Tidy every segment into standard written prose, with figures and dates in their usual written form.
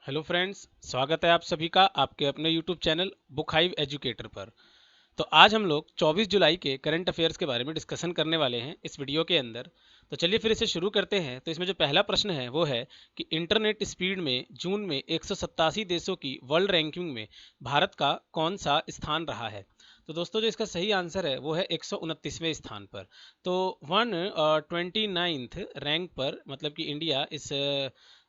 Hello friends, स्वागत है आप सभी का आपके अपने YouTube channel book hive educator पर। तो आज हम लोग 24 जुलाई के करंट अफेयर्स के बारे में डिस्कशन करने वाले हैं इस वीडियो के अंदर। तो चलिए फिर इसे शुरू करते हैं। तो इसमें जो पहला प्रश्न है वो है कि इंटरनेट स्पीड में जून में 187 देशों की वर्ल्ड रैंकिंग में भारत का कौन सा स्थान रहा है। तो दोस्तों जो इसका सही आंसर है वो है 129वें स्थान पर। तो 129th रैंक पर मतलब कि इंडिया इस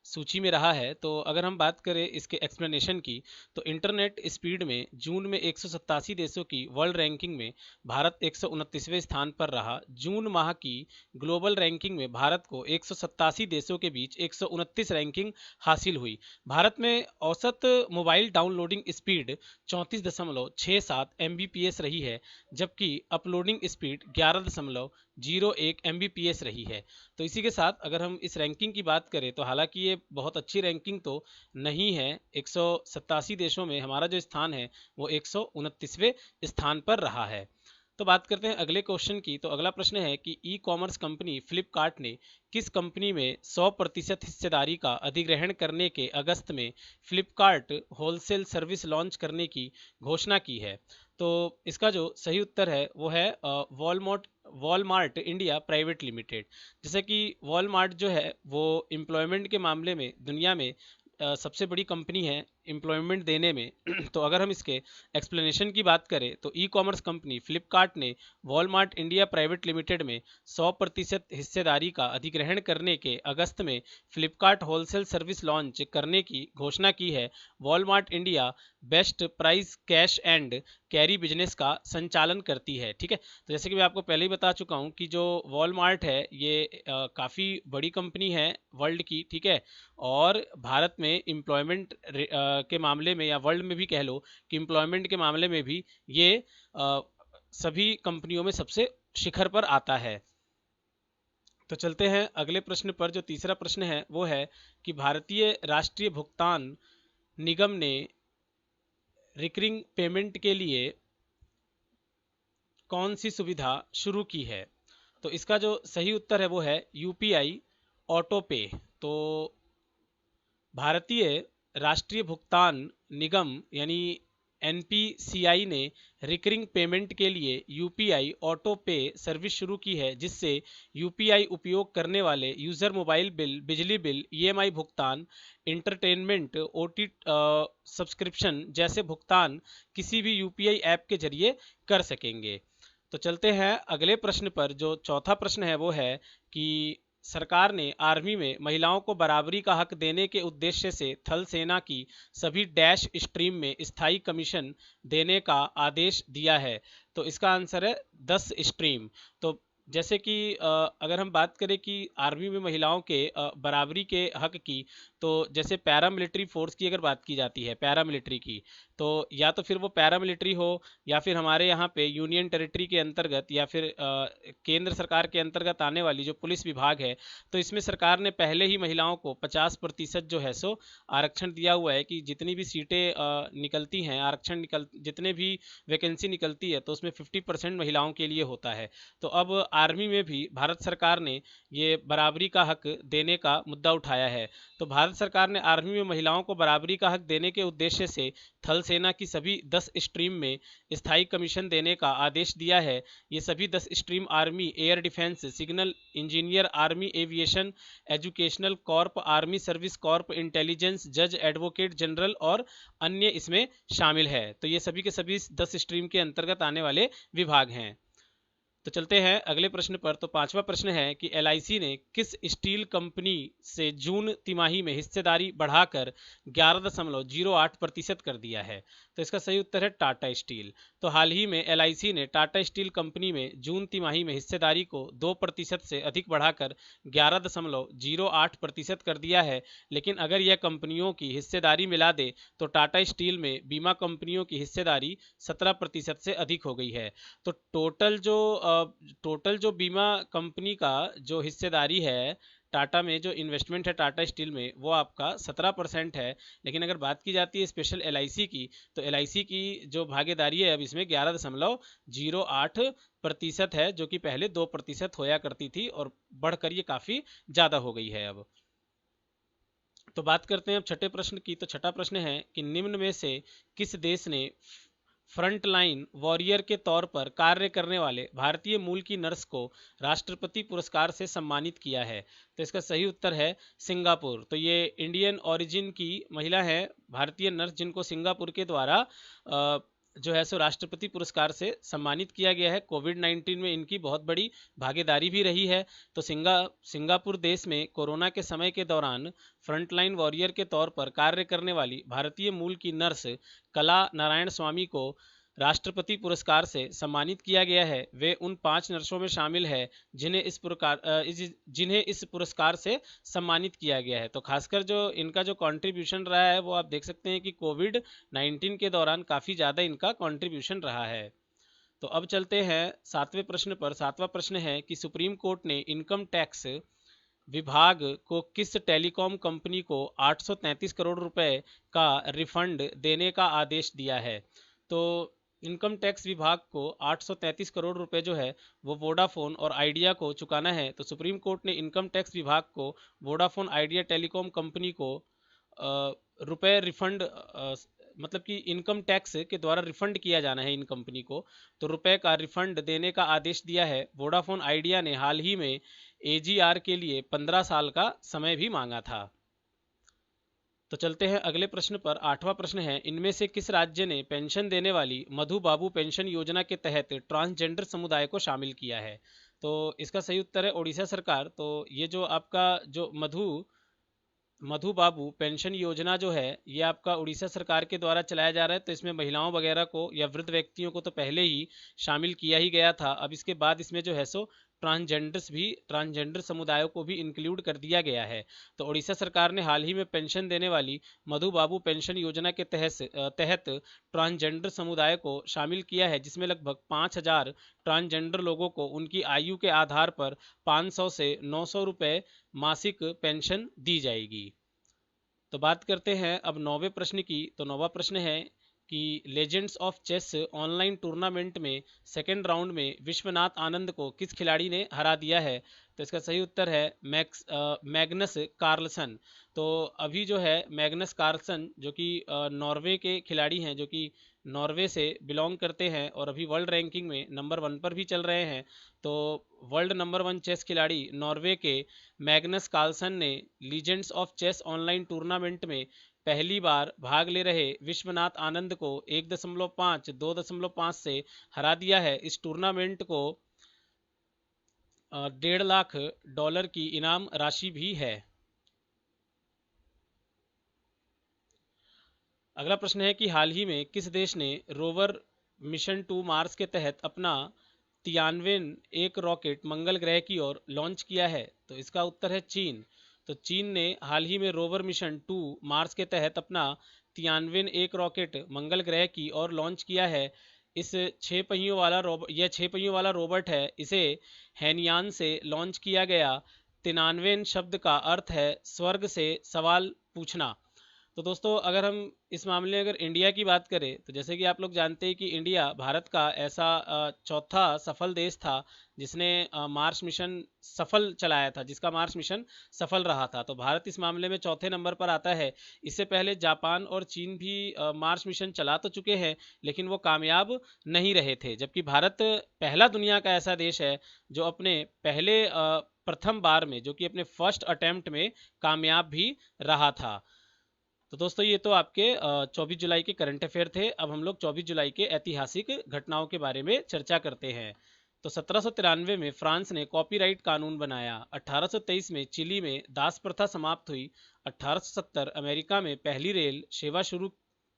सूची में रहा है। तो अगर हम बात करें इसके एक्सप्लेनेशन की, तो इंटरनेट स्पीड में जून में 187 देशों की वर्ल्ड रैंकिंग में भारत 129वें स्थान पर रहा। जून माह की ग्लोबल रैंकिंग में भारत को 187 देशों के बीच 129 रैंकिंग हासिल हुई। भारत में औसत मोबाइल डाउनलोडिंग स्पीड 34.67 एमबीपीएस रही है, जबकि अपलोडिंग स्पीड 11.01 एमबीपीएस रही है। तो इसी के साथ अगर हम इस रैंकिंग की बात करें, तो हालांकि ये बहुत अच्छी रैंकिंग तो नहीं है। 187 देशों में हमारा जो स्थान है वो 129वें स्थान पर रहा है। तो बात करते हैं अगले क्वेश्चन की। तो अगला प्रश्न है कि ई कॉमर्स कंपनी फ्लिपकार्ट ने किस कंपनी में 100% हिस्सेदारी का अधिग्रहण करने के अगस्त में फ्लिपकार्ट होलसेल सर्विस लॉन्च करने की घोषणा की है। तो इसका जो सही उत्तर है वो है वॉलमार्ट इंडिया प्राइवेट लिमिटेड। जैसे कि वॉलमार्ट जो है वो एम्प्लॉयमेंट के मामले में दुनिया में सबसे बड़ी कंपनी है एम्प्लॉयमेंट देने में। तो अगर हम इसके एक्सप्लेनेशन की बात करें, तो ई कॉमर्स कंपनी फ्लिपकार्ट ने वॉलमार्ट इंडिया प्राइवेट लिमिटेड में 100% हिस्सेदारी का अधिग्रहण करने के अगस्त में फ्लिपकार्ट होलसेल सर्विस लॉन्च करने की घोषणा की है। Walmart India best price cash and carry business का संचालन करती है। ठीक है, तो जैसे कि मैं आपको पहले ही बता चुका हूँ कि जो वॉलमार्ट है ये काफ़ी बड़ी कंपनी है वर्ल्ड की। ठीक है, और भारत में एम्प्लॉयमेंट के मामले में या वर्ल्ड में भी कह लो कि एम्प्लॉयमेंट के मामले में भी ये सभी कंपनियों में सबसे शिखर पर आता है। तो चलते हैं अगले प्रश्न पर। जो तीसरा प्रश्न है वो है कि भारतीय राष्ट्रीय भुगतान निगम ने रिकरिंग पेमेंट के लिए कौन सी सुविधा शुरू की है। तो इसका जो सही उत्तर है वो है यूपीआई ऑटो पे। तो भारतीय राष्ट्रीय भुगतान निगम यानी एनपीसीआई ने रिकरिंग पेमेंट के लिए यूपीआई ऑटो पे सर्विस शुरू की है, जिससे यूपीआई उपयोग करने वाले यूजर मोबाइल बिल, बिजली बिल, ईएमआई भुगतान, इंटरटेनमेंट, ओटी सब्सक्रिप्शन जैसे भुगतान किसी भी यूपीआई ऐप के जरिए कर सकेंगे। तो चलते हैं अगले प्रश्न पर। जो चौथा प्रश्न है वो है कि सरकार ने आर्मी में महिलाओं को बराबरी का हक देने के उद्देश्य से थल सेना की सभी डैश स्ट्रीम में स्थायी कमीशन देने का आदेश दिया है। तो इसका आंसर है 10 स्ट्रीम। तो जैसे कि अगर हम बात करें कि आर्मी में महिलाओं के बराबरी के हक की, तो जैसे पैरामिलिट्री फोर्स की अगर बात की जाती है, पैरामिलिट्री की, तो या तो फिर वो पैरामिलिट्री हो या फिर हमारे यहाँ पे यूनियन टेरिटरी के अंतर्गत या फिर केंद्र सरकार के अंतर्गत आने वाली जो पुलिस विभाग है, तो इसमें सरकार ने पहले ही महिलाओं को 50% जो है सो आरक्षण दिया हुआ है कि जितनी भी सीटें निकलती हैं, आरक्षण जितने भी वैकेंसी निकलती है, तो उसमें 50% महिलाओं के लिए होता है। तो अब आर्मी में भी भारत सरकार ने ये बराबरी का हक देने का मुद्दा उठाया है। तो भारत सरकार ने आर्मी में महिलाओं को बराबरी का हक देने के उद्देश्य से थल सेना की सभी 10 स्ट्रीम में स्थायी कमीशन देने का आदेश दिया है। ये सभी 10 stream army, air defence, signal engineer, army aviation, educational Corp, army service Corp, intelligence, जज, एडवोकेट जनरल और अन्य इसमें शामिल है। तो ये सभी के सभी 10 स्ट्रीम के अंतर्गत आने वाले विभाग हैं। तो चलते हैं अगले प्रश्न पर। तो पांचवा प्रश्न है कि एलआईसी ने किस स्टील कंपनी से जून तिमाही में हिस्सेदारी बढ़ाकर 11.08% कर दिया है। तो इसका सही उत्तर है टाटा स्टील। तो हाल ही में एलआईसी ने टाटा स्टील कंपनी में जून तिमाही में हिस्सेदारी को 2% से अधिक बढ़ाकर 11.08% कर दिया है। लेकिन अगर यह कंपनियों की हिस्सेदारी मिला दे तो टाटा स्टील में बीमा कंपनियों की हिस्सेदारी 17% से अधिक हो गई है। तो टोटल जो बीमा कंपनी का जो हिस्सेदारी है टाटा में, जो इन्वेस्टमेंट है टाटा स्टील में, वो आपका 17% है। लेकिन अगर बात की जाती है स्पेशल एलआईसी की, तो एलआईसी की जो भागीदारी है अब इसमें 11.08% है, जो कि पहले 2% होया करती थी और बढ़कर ये काफ़ी ज़्यादा हो गई है अब। तो बात करते हैं अब छठे प्रश्न की। तो छठा प्रश्न है कि निम्न में से किस देश ने फ्रंट लाइन वॉरियर के तौर पर कार्य करने वाले भारतीय मूल की नर्स को राष्ट्रपति पुरस्कार से सम्मानित किया है? तो इसका सही उत्तर है सिंगापुर। तो ये इंडियन ओरिजिन की महिला है, भारतीय नर्स, जिनको सिंगापुर के द्वारा जो है सो राष्ट्रपति पुरस्कार से सम्मानित किया गया है। कोविड-19 में इनकी बहुत बड़ी भागीदारी भी रही है। तो सिंगापुर देश में कोरोना के समय के दौरान फ्रंटलाइन वॉरियर के तौर पर कार्य करने वाली भारतीय मूल की नर्स कला नारायण स्वामी को राष्ट्रपति पुरस्कार से सम्मानित किया गया है। वे उन 5 नर्सों में शामिल है जिन्हें इस पुरस्कार से सम्मानित किया गया है। तो खासकर जो इनका जो कंट्रीब्यूशन रहा है वो आप देख सकते हैं कि कोविड-19 के दौरान काफ़ी ज़्यादा इनका कंट्रीब्यूशन रहा है। तो अब चलते हैं 7वें प्रश्न पर। 7वां प्रश्न है कि सुप्रीम कोर्ट ने इनकम टैक्स विभाग को किस टेलीकॉम कंपनी को 833 करोड़ रुपए का रिफंड देने का आदेश दिया है? तो इनकम टैक्स विभाग को 833 करोड़ रुपए जो है वो वोडाफोन और आइडिया को चुकाना है। तो सुप्रीम कोर्ट ने इनकम टैक्स विभाग को वोडाफोन आइडिया टेलीकॉम कंपनी को रुपए रिफंड, मतलब कि इनकम टैक्स के द्वारा रिफंड किया जाना है इन कंपनी को, तो रुपए का रिफंड देने का आदेश दिया है। वोडाफोन आइडिया ने हाल ही में एजीआर के लिए 15 साल का समय भी मांगा था। तो चलते हैं अगले प्रश्न पर। 8वां प्रश्न है, इनमें से किस राज्य ने पेंशन देने वाली मधु बाबू पेंशन योजना के तहत ट्रांसजेंडर समुदाय को शामिल किया है? तो इसका सही उत्तर है उड़ीसा सरकार। तो ये जो आपका जो मधु बाबू पेंशन योजना जो है ये आपका उड़ीसा सरकार के द्वारा चलाया जा रहा है। तो इसमें महिलाओं वगैरह को या वृद्ध व्यक्तियों को तो पहले ही शामिल किया ही गया था। अब इसके बाद इसमें जो है सो ट्रांसजेंडर समुदायों को भी इंक्लूड कर दिया गया है। तो उड़ीसा सरकार ने हाल ही में पेंशन देने वाली मधु बाबू पेंशन योजना के तहत ट्रांसजेंडर समुदाय को शामिल किया है, जिसमें लगभग 5000 ट्रांसजेंडर लोगों को उनकी आयु के आधार पर 500 से 900 रुपये मासिक पेंशन दी जाएगी। तो बात करते हैं अब 9वें प्रश्न की। तो 9वां प्रश्न है कि legends of chess online tournament में सेकेंड राउंड में विश्वनाथ आनंद को किस खिलाड़ी ने हरा दिया है? तो इसका सही उत्तर है मैग्नस कार्लसन। तो अभी जो है मैग्नस कार्लसन जो कि नॉर्वे के खिलाड़ी हैं, जो कि नॉर्वे से बिलोंग करते हैं और अभी वर्ल्ड रैंकिंग में नंबर 1 पर भी चल रहे हैं। तो वर्ल्ड नंबर 1 चेस खिलाड़ी नॉर्वे के मैग्नस कार्लसन ने legends of chess online tournament में पहली बार भाग ले रहे विश्वनाथ आनंद को 1.5 2.5 से हरा दिया है। इस टूर्नामेंट को $1.5 लाख की इनाम राशि भी है। अगला प्रश्न है कि हाल ही में किस देश ने रोवर मिशन 2 मार्स के तहत अपना तियानवें एक रॉकेट मंगल ग्रह की ओर लॉन्च किया है? तो इसका उत्तर है चीन। तो चीन ने हाल ही में रोवर मिशन 2 मार्स के तहत अपना तियानवें एक रॉकेट मंगल ग्रह की ओर लॉन्च किया है। इस 6 पहियों वाला रोबोट है। इसे हैनियान से लॉन्च किया गया। तिनानवें शब्द का अर्थ है स्वर्ग से सवाल पूछना। तो दोस्तों अगर हम इस मामले में अगर इंडिया की बात करें तो जैसे कि आप लोग जानते हैं कि इंडिया भारत का ऐसा चौथा सफल देश था जिसने मार्स मिशन सफल चलाया था, जिसका मार्स मिशन सफल रहा था। तो भारत इस मामले में चौथे नंबर पर आता है। इससे पहले जापान और चीन भी मार्स मिशन चला तो चुके हैं लेकिन वो कामयाब नहीं रहे थे, जबकि भारत पहला दुनिया का ऐसा देश है जो अपने पहले प्रथम बार में, जो कि अपने फर्स्ट अटेम्प्ट में कामयाब भी रहा था। तो दोस्तों ये तो आपके 24 जुलाई के करंट अफेयर थे। अब हम लोग 24 जुलाई के ऐतिहासिक घटनाओं के बारे में चर्चा करते हैं। तो 1793 में फ्रांस ने कॉपीराइट कानून बनाया। 1823 में चिली में दास प्रथा समाप्त हुई। 1870 अमेरिका में पहली रेल सेवा शुरू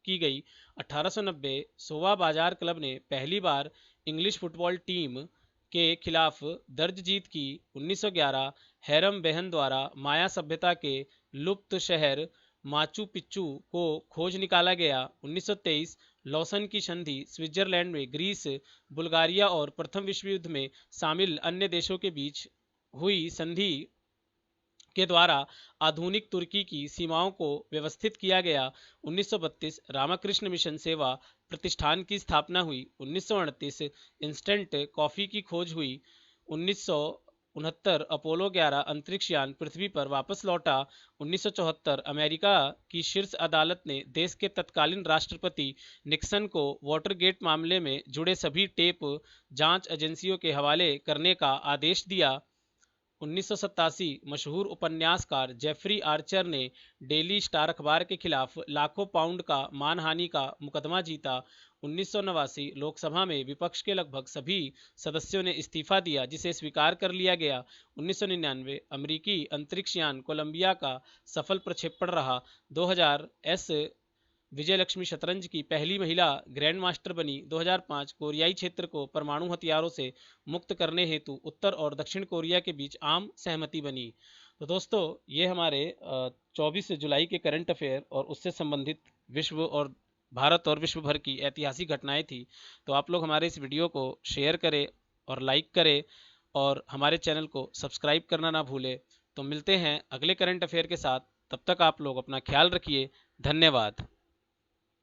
की गई। 1890 सोवा बाजार क्लब ने पहली बार इंग्लिश फुटबॉल टीम के खिलाफ दर्ज जीत की। 1911 हैरम बेहन द्वारा माया सभ्यता के लुप्त शहर माचू पिच्चू को खोज निकाला गया। 1923 लॉसन की संधि स्विट्जरलैंड में ग्रीस, बुल्गारिया और प्रथम विश्व युद्ध में शामिल अन्य देशों के बीच हुई संधि के द्वारा आधुनिक तुर्की की सीमाओं को व्यवस्थित किया गया। 1932 रामकृष्ण मिशन सेवा प्रतिष्ठान की स्थापना हुई। 1938 इंस्टेंट कॉफ़ी की खोज हुई। 1969 अपोलो 11 अंतरिक्ष यान पृथ्वी पर वापस लौटा। 1974 अमेरिका की शीर्ष अदालत ने देश के तत्कालीन राष्ट्रपति निक्सन को वाटरगेट मामले में जुड़े सभी टेप जांच एजेंसियों के हवाले करने का आदेश दिया। 1987 मशहूर उपन्यासकार जेफरी आर्चर ने डेली स्टार अखबार के खिलाफ लाखों पाउंड का मानहानि का मुकदमा जीता। 1989 लोकसभा में विपक्ष के लगभग सभी सदस्यों ने इस्तीफा दिया, जिसे स्वीकार कर लिया गया। 1999 अमेरिकी अंतरिक्ष यान कोलंबिया का सफल प्रक्षेपण रहा। 2000 एस विजयलक्ष्मी शतरंज की पहली महिला ग्रैंड मास्टर बनी। 2005 कोरियाई क्षेत्र को परमाणु हथियारों से मुक्त करने हेतु उत्तर और दक्षिण कोरिया के बीच आम सहमति बनी। तो दोस्तों, ये हमारे 24 जुलाई के करंट अफेयर और उससे संबंधित विश्व और भारत और विश्व भर की ऐतिहासिक घटनाएं थी। तो आप लोग हमारे इस वीडियो को शेयर करें और लाइक करें और हमारे चैनल को सब्सक्राइब करना ना भूलें। तो मिलते हैं अगले करंट अफेयर के साथ। तब तक आप लोग अपना ख्याल रखिए। धन्यवाद।